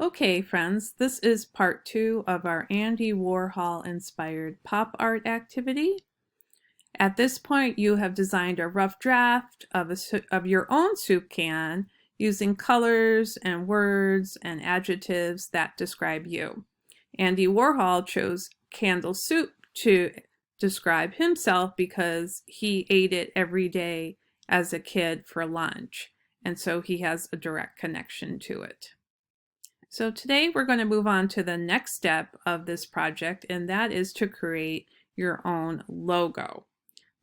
Okay, friends, this is part 2 of our Andy Warhol inspired pop art activity. At this point, you have designed a rough draft of your own soup can using colors and words and adjectives that describe you. Andy Warhol chose candle soup to describe himself because he ate it every day as a kid for lunch, and so he has a direct connection to it. So today we're going to move on to the next step of this project, and that is to create your own logo.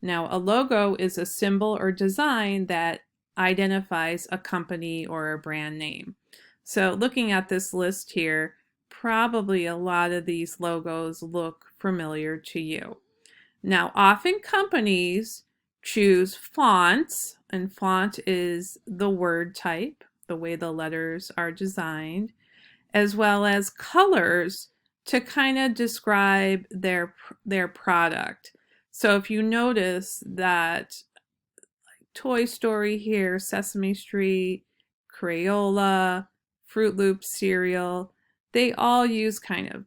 Now, a logo is a symbol or design that identifies a company or a brand name. So looking at this list here, probably a lot of these logos look familiar to you. Now, often companies choose fonts, and font is the word type, the way the letters are designed, as well as colors to kind of describe their product. So if you notice that Toy Story here, Sesame Street, Crayola, Fruit Loops cereal, they all use kind of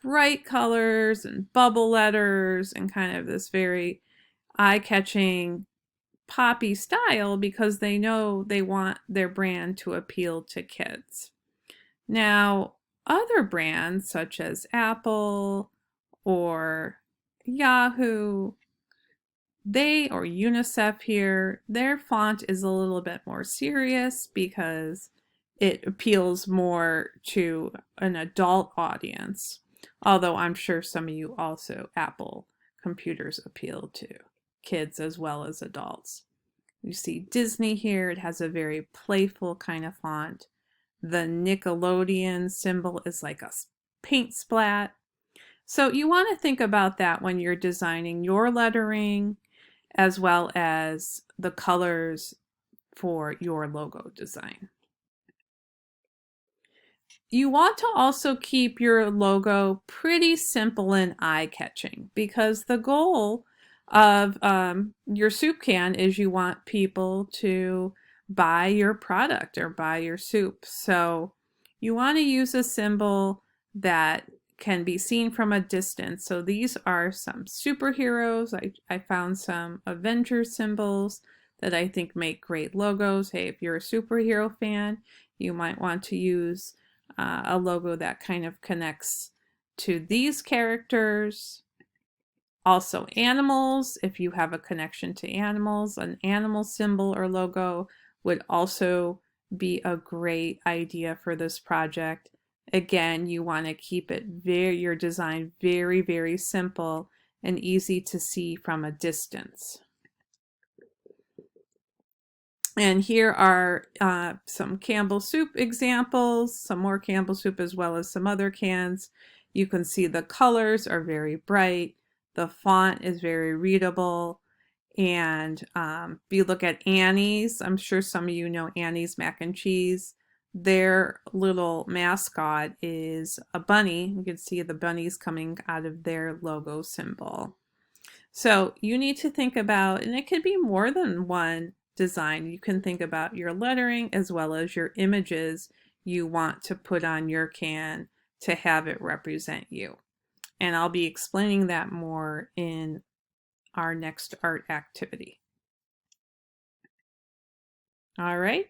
bright colors and bubble letters and kind of this very eye-catching poppy style because they know they want their brand to appeal to kids. Now, other brands such as Apple or Yahoo, or UNICEF here, their font is a little bit more serious because it appeals more to an adult audience. Although I'm sure some of you also, Apple computers appeal to kids as well as adults. You see Disney here, it has a very playful kind of font. The Nickelodeon symbol is like a paint splat. So you want to think about that when you're designing your lettering as well as the colors for your logo design. You want to also keep your logo pretty simple and eye-catching because the goal of your soup can is you want people to buy your product or buy your soup. So you want to use a symbol that can be seen from a distance. So these are some superheroes. I found some Avenger symbols that I think make great logos. Hey, if you're a superhero fan, you might want to use a logo that kind of connects to these characters. Also animals, if you have a connection to animals, an animal symbol or logo would also be a great idea for this project. Again, you want to keep it your design very, very simple and easy to see from a distance. And here are some Campbell Soup examples, some more Campbell Soup as well as some other cans. You can see the colors are very bright. The font is very readable. And if you look at Annie's, I'm sure some of you know Annie's Mac and Cheese. Their little mascot is a bunny. You can see the bunnies coming out of their logo symbol. So you need to think about, and it could be more than one design. You can think about your lettering as well as your images you want to put on your can to have it represent you. And I'll be explaining that more in our next art activity. All right,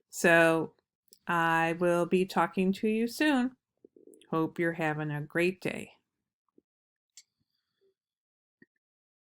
so I will be talking to you soon. Hope you're having a great day.